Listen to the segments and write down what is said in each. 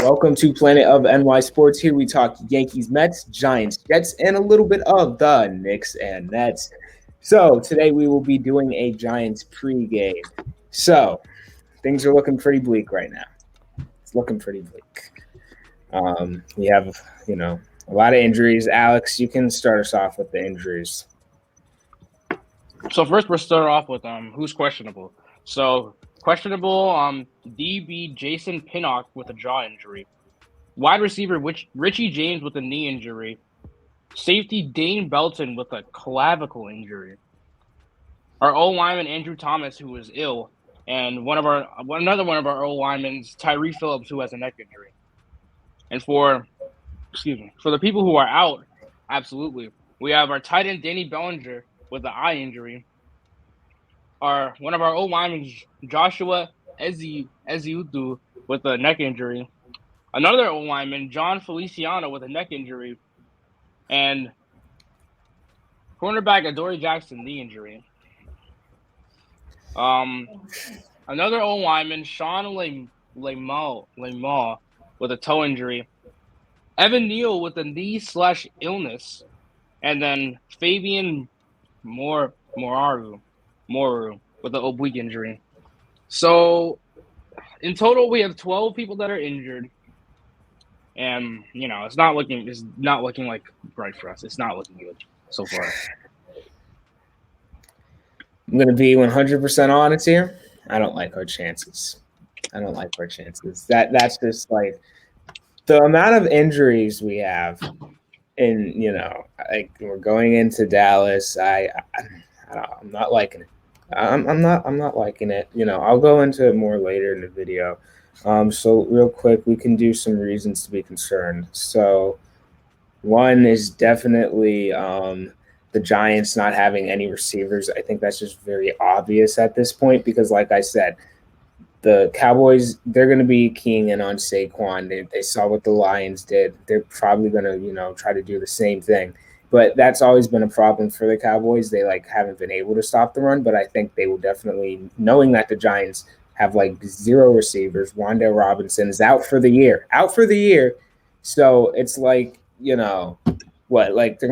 Welcome to Planet of NY Sports. Here we talk Yankees, Mets, Giants, Jets, and a little bit of the Knicks and Nets. So today we will be doing a Giants pregame. So things are looking pretty bleak right now. It's looking pretty bleak. We have, a lot of injuries. Alex, you can start us off with the injuries. So first, we'll start off with who's questionable. So questionable, DB Jason Pinnock with a jaw injury, wide receiver Richie James with a knee injury, safety Dane Belton with a clavicle injury, our O lineman Andrew Thomas who was ill, and another one of our O linemen Tyree Phillips who has a neck injury. And for the people who are out, absolutely, we have our tight end Danny Bellinger with an eye injury. One of our old linemen, Joshua Eziudu, with a neck injury. Another old lineman, John Feliciano, with a neck injury. And cornerback Adoree Jackson, knee injury. Another old lineman, Sean Lemaw, with a toe injury. Evan Neal with a knee/illness. And then Fabian Moraru with an oblique injury. So in total, we have 12 people that are injured, and it's not looking like bright for us. It's not looking good so far. I'm going to be 100% honest here. I don't like our chances. That's just like the amount of injuries we have, and like we're going into Dallas. I'm not liking it. I'm not liking it. I'll go into it more later in the video. So real quick, we can do some reasons to be concerned. So one is definitely the Giants not having any receivers. I think that's just very obvious at this point because, like I said, the Cowboys, they're going to be keying in on Saquon. They saw what the Lions did. They're probably going to, try to do the same thing. But that's always been a problem for the Cowboys. They haven't been able to stop the run, but I think they will definitely, knowing that the Giants have zero receivers. Wan'Dale Robinson is out for the year. So it's they're gonna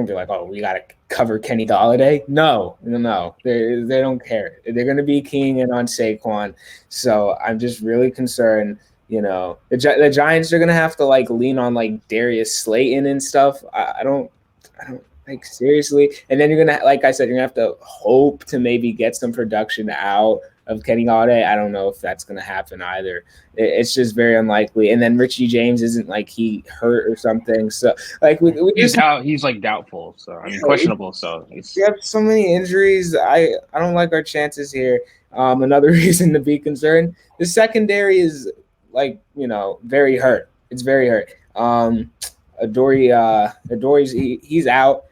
be like, oh, we gotta cover Kenny Golladay. No, they don't care. They're gonna be keying in on Saquon. So I'm just really concerned. The Giants are gonna have to lean on Darius Slayton and stuff. I don't seriously. And then you're gonna, like I said, you're gonna have to hope to maybe get some production out of Kenny Golladay. I don't know if that's gonna happen either. It's just very unlikely. And then Richie James isn't he hurt or something. So he's doubtful. So questionable. So we have so many injuries. I don't like our chances here. Another reason to be concerned. The secondary is very hurt. It's very hurt. Adoree's he's out.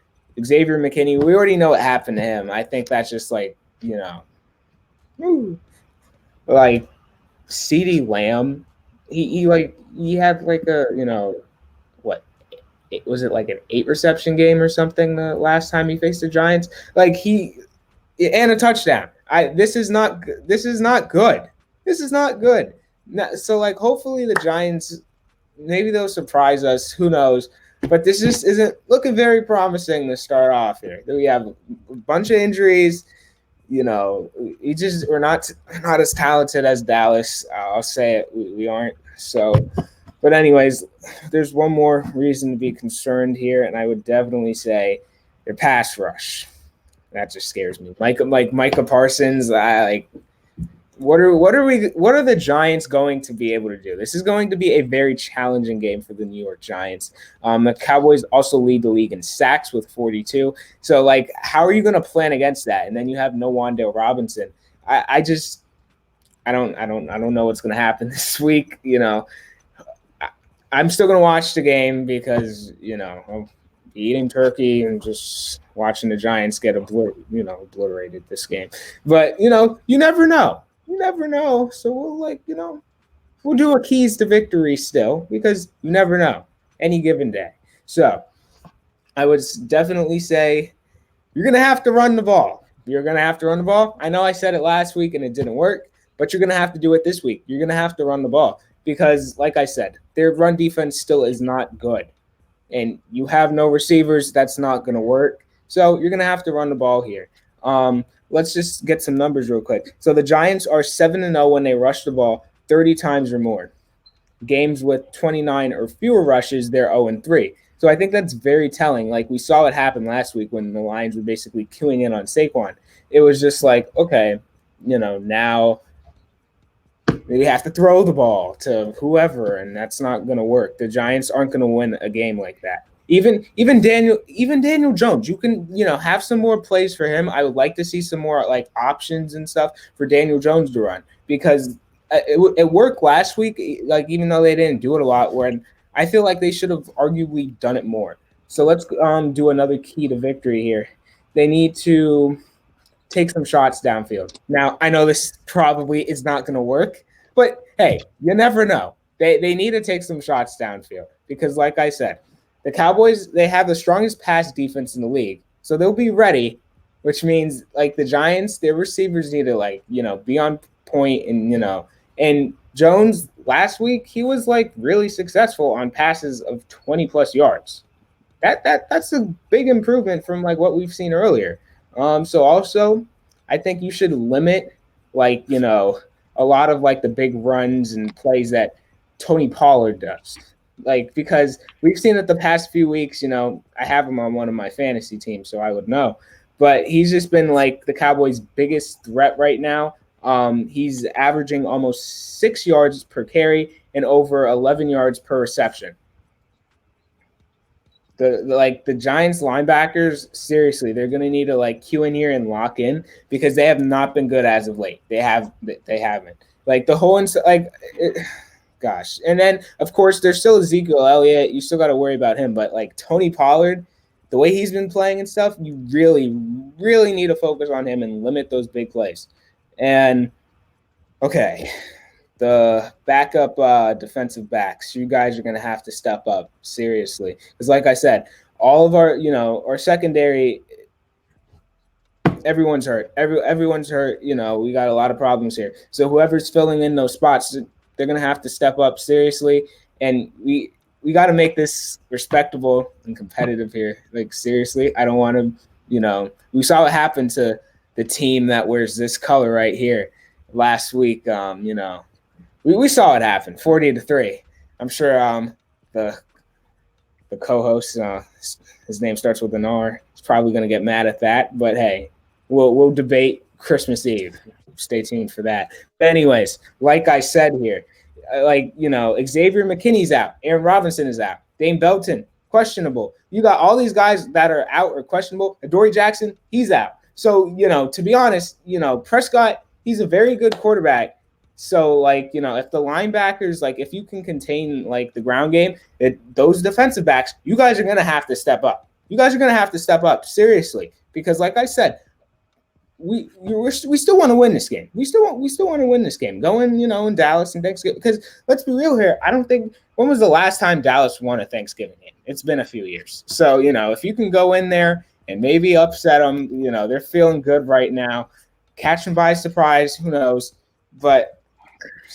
Xavier McKinney, we already know what happened to him. I think that's just CeeDee Lamb. He had what? Was it an 8 reception game or something the last time he faced the Giants? And a touchdown. This is not good. This is not good. So hopefully the Giants, maybe they'll surprise us. Who knows? But this just isn't looking very promising to start off here. We have a bunch of injuries. We're not as talented as Dallas. I'll say it. We aren't. So, but anyways, there's one more reason to be concerned here, and I would definitely say their pass rush. That just scares me. Micah Parsons. What are the Giants going to be able to do? This is going to be a very challenging game for the New York Giants. The Cowboys also lead the league in sacks with 42. So how are you going to plan against that? And then you have no Wan'Dale Robinson. I don't know what's going to happen this week. I'm still going to watch the game because, I'll be eating turkey and just watching the Giants get obliterated this game. But, you never know. You never know. So we'll do a keys to victory still because you never know any given day. So I would definitely say you're going to have to run the ball. I know I said it last week and it didn't work, but you're going to have to do it this week. You're going to have to run the ball. because, like I said, their run defense still is not good. And you have no receivers, that's not going to work. So you're going to have to run the ball here. Let's just get some numbers real quick. So the Giants are 7-0 when they rush the ball 30 times or more. Games with 29 or fewer rushes, they're 0-3. So I think that's very telling. Like we saw it happen last week when the Lions were basically queuing in on Saquon. It was just like, okay, now we have to throw the ball to whoever, and that's not going to work. The Giants aren't going to win a game like that. Even Daniel Jones, you can have some more plays for him. I would like to see some more like options and stuff for Daniel Jones to run because it worked last week. Like even though they didn't do it a lot, when I feel like they should have arguably done it more. So let's do another key to victory here. They need to take some shots downfield. Now I know this probably is not going to work. But hey, you never know. They need to take some shots downfield because, like I said, the Cowboys, they have the strongest pass defense in the league. So they'll be ready, which means like the Giants, their receivers need to be on point and Jones last week, he was like really successful on passes of 20 plus yards. That's a big improvement from like what we've seen earlier. So also I think you should limit a lot of like the big runs and plays that Tony Pollard does. Like, because we've seen it the past few weeks, I have him on one of my fantasy teams, so I would know. But he's just been like the Cowboys' biggest threat right now. He's averaging almost 6 yards per carry and over 11 yards per reception. The Giants linebackers, seriously, they're gonna need to like cue in here and lock in because they have not been good as of late. They haven't. Like the whole gosh. And then of course there's still Ezekiel Elliott. You still got to worry about him, but like Tony Pollard, the way he's been playing and stuff, you really, really need to focus on him and limit those big plays. And okay. The backup defensive backs, you guys are going to have to step up seriously. Because like I said, all of our secondary, everyone's hurt. Everyone's hurt. We got a lot of problems here. So whoever's filling in those spots, they're going to have to step up seriously. And we got to make this respectable and competitive here. Like, seriously, I don't want to, we saw what happened to the team that wears this color right here last week, We saw it happen, 40-3. I'm sure the co-host, his name starts with an R. He's probably going to get mad at that. But hey, we'll debate Christmas Eve. Stay tuned for that. But anyways, like I said here, Xavier McKinney's out, Aaron Robinson is out, Dane Belton questionable. You got all these guys that are out or questionable. Adoree Jackson, he's out. So to be honest, Prescott, he's a very good quarterback. So, if the linebackers, if you can contain, the ground game, those defensive backs, you guys are going to have to step up. You guys are going to have to step up, seriously. Because, like I said, we still want to win this game. We still want to win this game. Going, in Dallas and Thanksgiving. Because, let's be real here, I don't think – when was the last time Dallas won a Thanksgiving game? It's been a few years. So, if you can go in there and maybe upset them, they're feeling good right now. Catch them by surprise, who knows. But –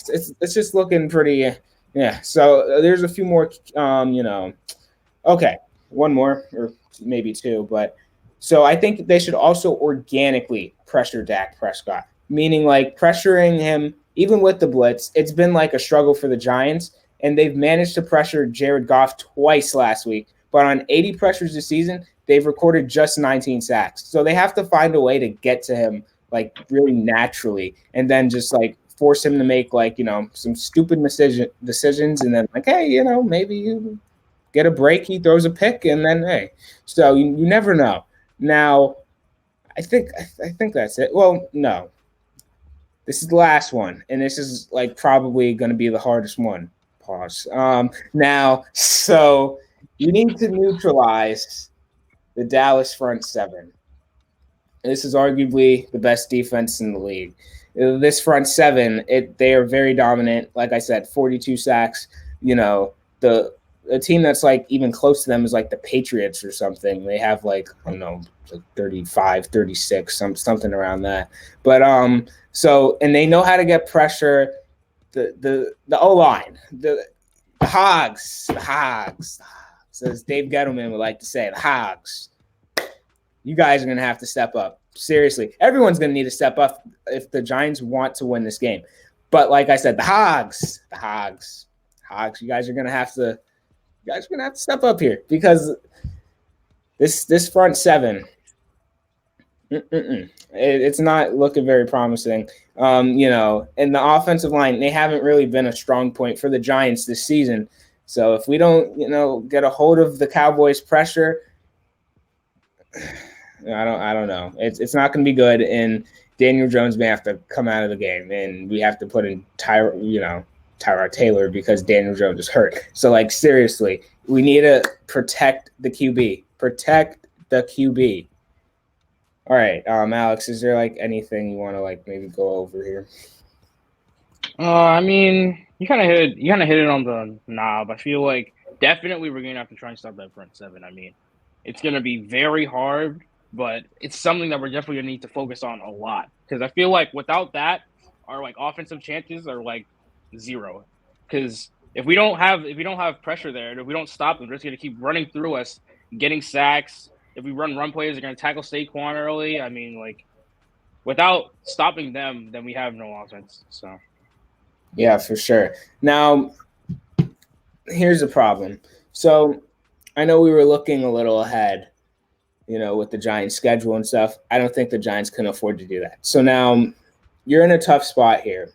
it's just looking pretty, yeah. So there's a few more, okay, one more or maybe two, but so I think they should also organically pressure Dak Prescott, meaning pressuring him even with the blitz. It's been a struggle for the Giants, and they've managed to pressure Jared Goff twice last week, but on 80 pressures this season, they've recorded just 19 sacks. So they have to find a way to get to him really naturally, and then just force him to make some stupid decisions, and then hey, maybe you get a break, he throws a pick, and then hey, so you never know. Now, I think that's it. Well, no, this is the last one, and this is probably going to be the hardest one. Pause. Now, so you need to neutralize the Dallas front seven. This is arguably the best defense in the league. This front seven, they are very dominant. Like I said, 42 sacks. The team that's even close to them is the Patriots or something. They have I don't know, 35, 36, something around that. But so, and they know how to get pressure. the O line, the Hogs, as Dave Gettleman would like to say, the Hogs. You guys are going to have to step up. Seriously, everyone's going to need to step up if the Giants want to win this game. But like I said, the Hogs, you guys are going to have to step up here because this front seven, it's not looking very promising. And the offensive line, they haven't really been a strong point for the Giants this season. So if we don't, get a hold of the Cowboys' pressure, I don't know. It's not going to be good, and Daniel Jones may have to come out of the game, and we have to put in Tyrod Taylor because Daniel Jones is hurt. So seriously, we need to protect the QB. Protect the QB. All right, Alex, is there anything you want to maybe go over here? I mean, you kind of hit it on the knob. I feel like definitely we're going to have to try and stop that front seven. I mean, it's going to be very hard, but it's something that we're definitely going to need to focus on a lot because I feel like without that, our offensive chances are zero. Because if we don't have pressure there, and if we don't stop them, they're just going to keep running through us, getting sacks. If we run plays, they're going to tackle Saquon early. I mean, without stopping them, then we have no offense. So. Yeah, for sure. Now, here's the problem. So, I know we were looking a little ahead, with the Giants' schedule and stuff. I don't think the Giants can afford to do that. So now you're in a tough spot here.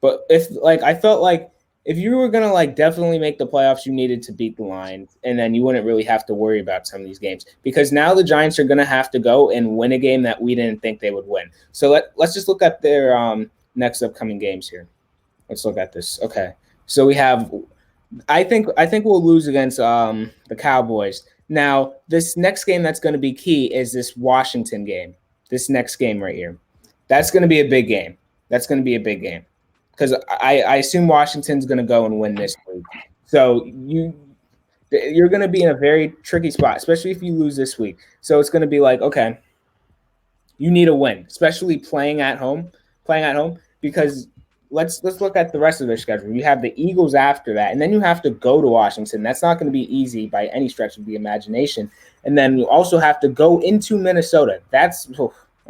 But I felt like if you were going to definitely make the playoffs, you needed to beat the Lions, and then you wouldn't really have to worry about some of these games because now the Giants are going to have to go and win a game that we didn't think they would win. So let's just look at their next upcoming games here. Let's look at this. Okay. So we have I think we'll lose against the Cowboys. Now, this next game that's going to be key is this Washington game. This next game right here. That's going to be a big game. Because I assume Washington's going to go and win this week. So you're going to be in a very tricky spot, especially if you lose this week. So it's going to be okay, you need a win, especially playing at home, because let's look at the rest of their schedule. You have the Eagles after that, and then you have to go to Washington. That's not going to be easy by any stretch of the imagination. And then you also have to go into Minnesota. That's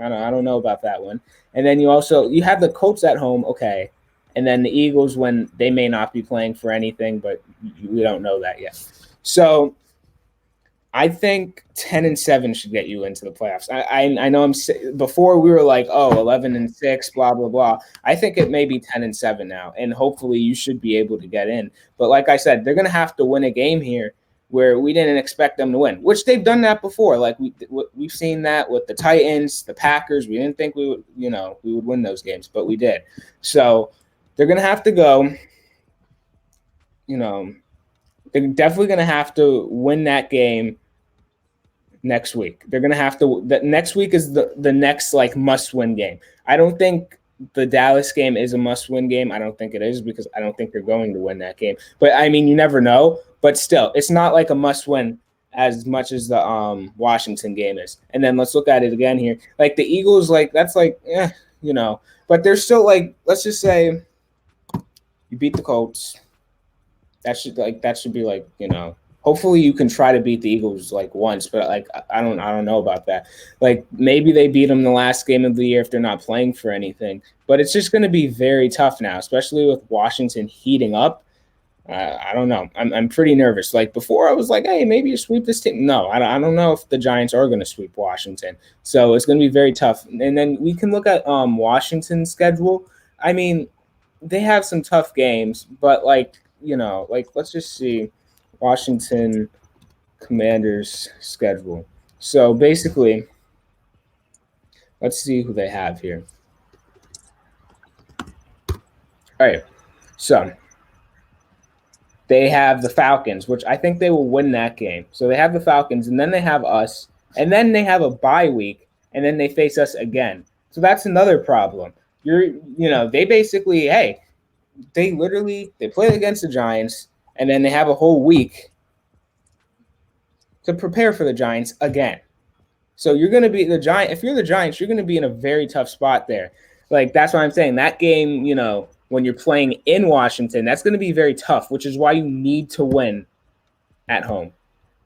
I don't know about that one. And then you have the Colts at home, okay. And then the Eagles when they may not be playing for anything, but we don't know that yet. So I think 10-7 should get you into the playoffs. I know before we were 11-6, blah, blah, blah. I think it may be 10-7 now, and hopefully you should be able to get in. But like I said, they're going to have to win a game here where we didn't expect them to win, which they've done that before. We've seen that with the Titans, the Packers. We didn't think we would win those games, but we did. So they're going to have to go, they're definitely going to have to win that game next week. They're going to have to – next week is the next, must-win game. I don't think the Dallas game is a must-win game. I don't think it is because I don't think they're going to win that game. But, I mean, you never know. But still, it's not a must-win as much as the Washington game is. And then let's look at it again here. The Eagles, that's But they're still, let's just say you beat the Colts. That should be hopefully you can try to beat the Eagles once, but I don't know about that. Maybe they beat them the last game of the year if they're not playing for anything. But it's just going to be very tough now, especially with Washington heating up. I don't know. I'm pretty nervous. Before I was hey, maybe you sweep this team. No, I don't know if the Giants are going to sweep Washington. So it's going to be very tough. And then we can look at Washington's schedule. I mean, they have some tough games, but let's just see Washington Commanders schedule. So basically, let's see who they have here. All right. So they have the Falcons, which I think they will win that game. So they have the Falcons, and then they have us, and then they have a bye week, and then they face us again. So that's another problem. They basically, they play against the Giants, and then they have a whole week to prepare for the Giants again. So you're going to be if you're the Giants, you're going to be in a very tough spot there. That's what I'm saying. That game, when you're playing in Washington, that's going to be very tough, which is why you need to win at home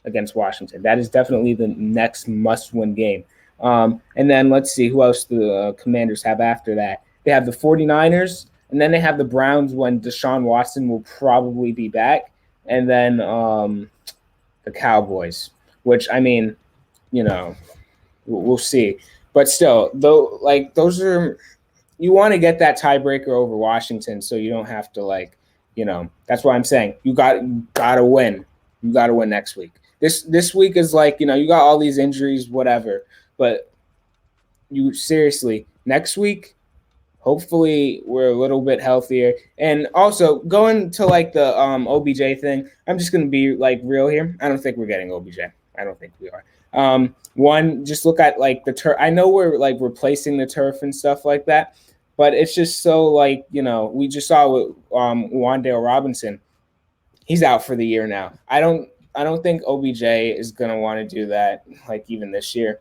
against Washington. That is definitely the next must-win game. And then let's see who else the Commanders have after that. They have the 49ers, and then they have the Browns when Deshaun Watson will probably be back, and then the Cowboys, which, I mean, you know, we'll see. But still, though, like, those are, you want to get that tiebreaker over Washington so you don't have to, like, that's why I'm saying you gotta win. You gotta win next week. This week is like, you got all these injuries, whatever, but you seriously, next week, hopefully we're a little bit healthier. And also going to like the OBJ thing, I'm just gonna be like real here. I don't think we're getting OBJ. I don't think we are. One, just look at like the turf. I know we're like replacing the turf and stuff like that, but it's just so like, we just saw with Wan'Dale Robinson. He's out for the year now. I don't think OBJ is gonna want to do that, like even this year.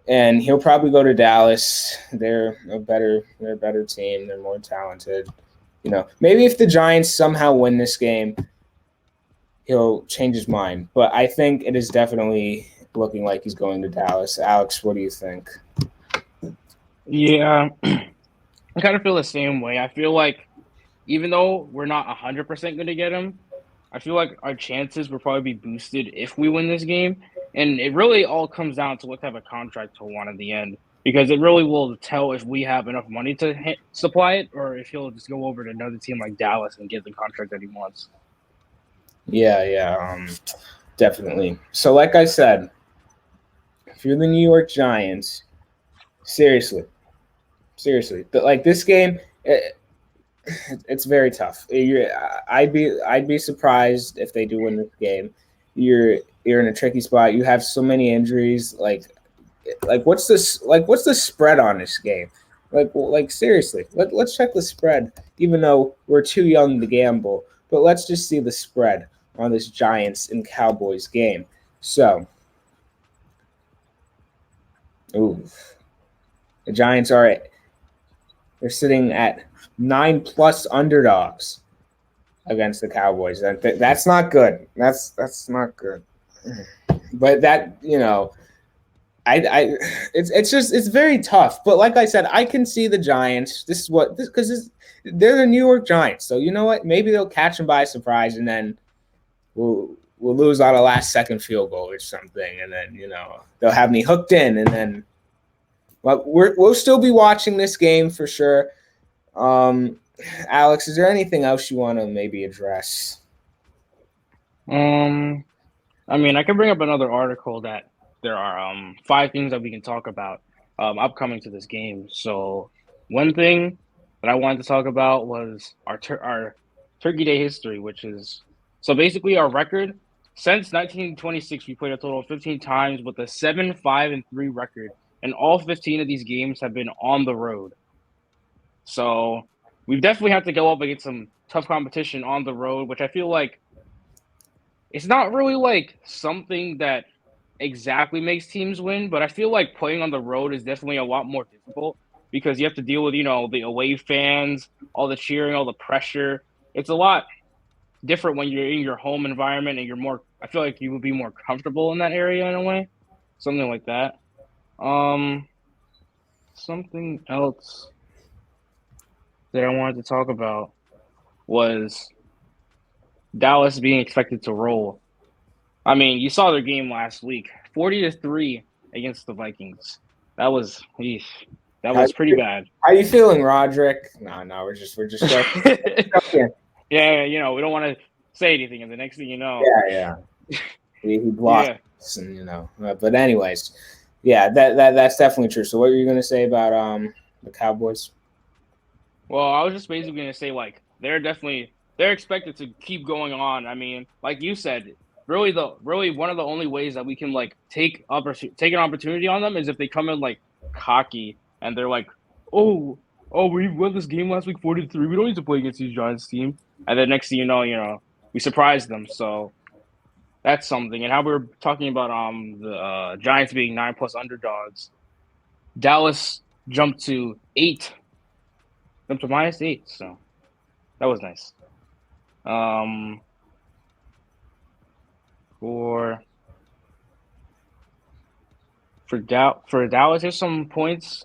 And he'll probably go to Dallas. They're a better team. They're more talented. Maybe if the Giants somehow win this game, he'll change his mind. But I think it is definitely looking like he's going to Dallas. Alex, what do you think? Yeah, I kind of feel the same way. I feel like even though we're not 100% going to get him, I feel like our chances will probably be boosted if we win this game. And it really all comes down to what type of contract he'll want at the end, because it really will tell if we have enough money to supply it or if he'll just go over to another team like Dallas and get the contract that he wants. Yeah, definitely. So like I said, if you're the New York Giants, seriously, like this game, it's very tough. I'd be surprised if they do win this game. You're in a tricky spot. You have so many injuries. Like what's this? Like what's the spread on this game? Like seriously, let's check the spread. Even though we're too young to gamble, but let's just see the spread on this Giants and Cowboys game. So, the Giants they're sitting at 9+ underdogs against the Cowboys. That's not good. That's not good. But that, it's very tough. But like I said, I can see the Giants. Because they're the New York Giants. So you know what? Maybe they'll catch them by surprise, and then we'll lose on a last second field goal or something, and then they'll have me hooked in, and then. But we'll still be watching this game for sure. Alex, is there anything else you want to maybe address? I mean, I can bring up another article that there are 5 things that we can talk about upcoming to this game. So one thing that I wanted to talk about was our Turkey Day history, which is so basically our record since 1926. We played a total of 15 times with a 7-5-3 record. And all 15 of these games have been on the road. So we've definitely had to go up against some tough competition on the road, which I feel like it's not really like something that exactly makes teams win, but I feel like playing on the road is definitely a lot more difficult because you have to deal with, the away fans, all the cheering, all the pressure. It's a lot different when you're in your home environment and I feel like you would be more comfortable in that area in a way. Something like that. Something else that I wanted to talk about was Dallas being expected to roll. I mean, you saw their game last week, 40-3 against the Vikings. That was pretty bad. How you feeling, Roderick? No, we're just Yeah, we don't want to say anything, and the next thing you know, yeah, he blocked us, and But anyways. Yeah, that's definitely true. So what were you going to say about the Cowboys? Well, I was just basically going to say, like, they're expected to keep going on. I mean, like you said, really one of the only ways that we can, like, take an opportunity on them is if they come in, like, cocky and they're like, oh, we won this game last week 40-3. We don't need to play against these Giants team. And then next thing you know, we surprised them. So that's something. And how we were talking about the Giants being 9+ underdogs. Dallas jumped to -8. So That was nice. For Dallas, here's some points.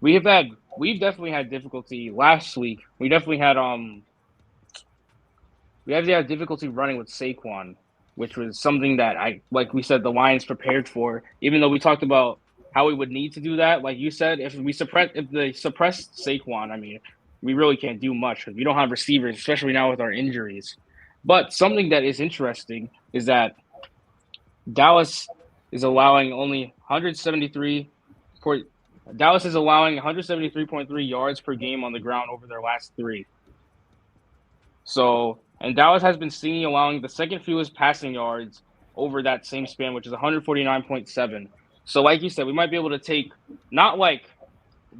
We've definitely had difficulty last week. We definitely had difficulty running with Saquon, which was something that like we said, the Lions prepared for. Even though we talked about how we would need to do that, like you said, if they suppress Saquon, I mean, we really can't do much because we don't have receivers, especially now with our injuries. But something that is interesting is that Dallas is allowing only 173 for Dallas is allowing 173.3 yards per game on the ground over their last three. So, and Dallas has been seen allowing the second fewest passing yards over that same span, which is 149.7. So, like you said, we might be able to take not like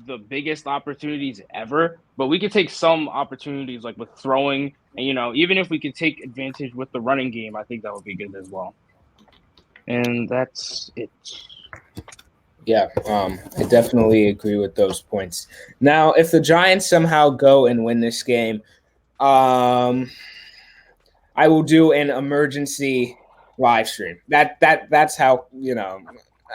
the biggest opportunities ever, but we could take some opportunities like with throwing, and even if we could take advantage with the running game, I think that would be good as well. And that's it. Yeah, I definitely agree with those points. Now, if the Giants somehow go and win this game, I will do an emergency live stream. That's how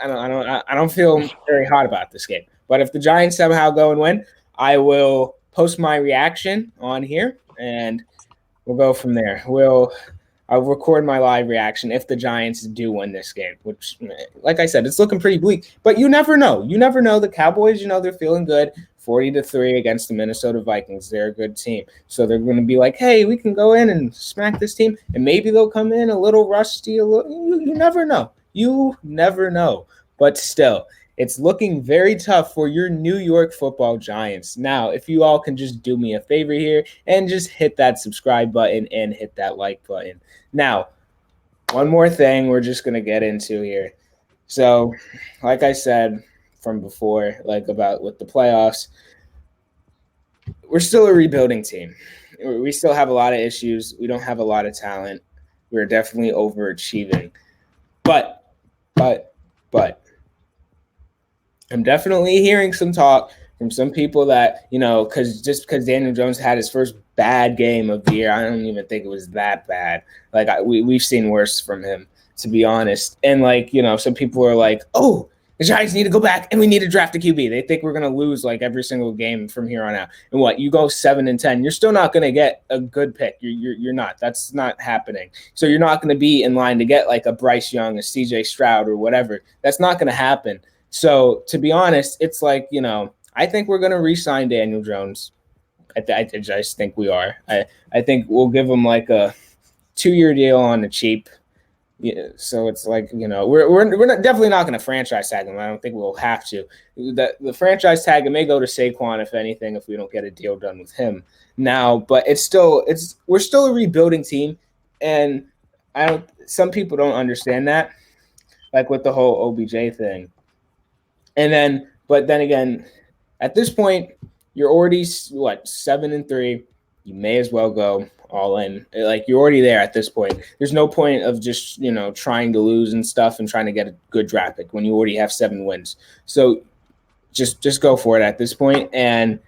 I don't feel very hot about this game. But if the Giants somehow go and win, I will post my reaction on here, and we'll go from there. I'll record my live reaction if the Giants do win this game, which, like I said, it's looking pretty bleak. But you never know. You never know. The Cowboys, they're feeling good. 40-3 against the Minnesota Vikings. They're a good team. So they're going to be like, hey, we can go in and smack this team. And maybe they'll come in a little rusty. You never know. You never know. But still, it's looking very tough for your New York Football Giants. Now, if you all can just do me a favor here and just hit that subscribe button and hit that like button. Now, one more thing we're just going to get into here. So, like I said from before, like about with the playoffs, we're still a rebuilding team. We still have a lot of issues. We don't have a lot of talent. We're definitely overachieving. But, I'm definitely hearing some talk from some people that, because Daniel Jones had his first bad game of the year, I don't even think it was that bad. Like, we've seen worse from him, to be honest. And, some people are like, oh, the Giants need to go back and we need to draft a QB. They think we're going to lose, every single game from here on out. And what? You go 7-10. You're still not going to get a good pick. You're not. That's not happening. So you're not going to be in line to get, a Bryce Young, a CJ Stroud, or whatever. That's not going to happen. So, to be honest, it's I think we're going to re-sign Daniel Jones. I just think we are. I think we'll give him a 2-year deal on the cheap. Yeah, so it's we're definitely not going to franchise tag him. I don't think we'll have to. The franchise tag may go to Saquon, if anything, if we don't get a deal done with him now. But we're still a rebuilding team, and some people don't understand that, with the whole OBJ thing. But then again, at this point, you're already 7-3. You may as well go all in. You're already there at this point. There's no point of just trying to lose and stuff and trying to get a good draft pick when you already have 7 wins. So just go for it at this point, and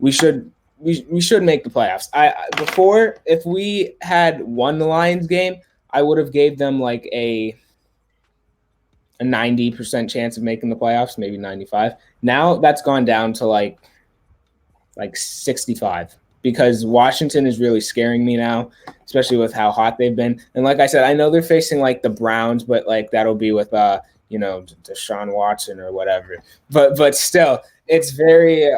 we should make the playoffs. Before, if we had won the Lions game, I would have gave them a 90% chance of making the playoffs, maybe 95. Now that's gone down to 65, because Washington is really scaring me now, especially with how hot they've been. And like I said, I know they're facing the Browns, but that'll be with Deshaun Watson or whatever. But still, it's very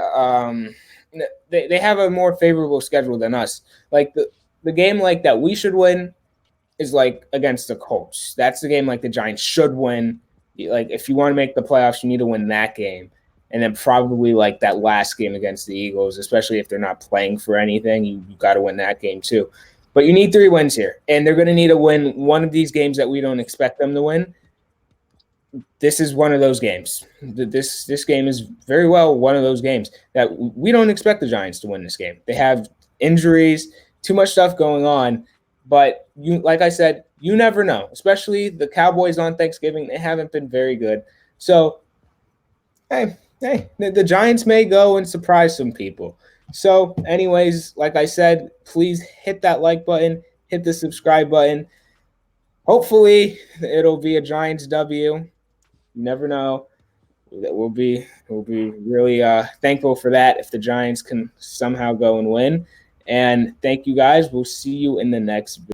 they have a more favorable schedule than us. The game that we should win is against the Colts. That's the game the Giants should win. If you want to make the playoffs, you need to win that game. And then probably that last game against the Eagles, especially if they're not playing for anything, you got to win that game too. But you need 3 wins here, and they're going to need to win one of these games that we don't expect them to win. This is one of those games. This game is very well one of those games that we don't expect the Giants to win this game. They have injuries, too much stuff going on. But like I said, you never know, especially the Cowboys on Thanksgiving. They haven't been very good. So, hey, the Giants may go and surprise some people. So, anyways, like I said, please hit that like button, hit the subscribe button. Hopefully, it'll be a Giants W. You never know. We'll be really thankful for that if the Giants can somehow go and win. And thank you guys. We'll see you in the next video.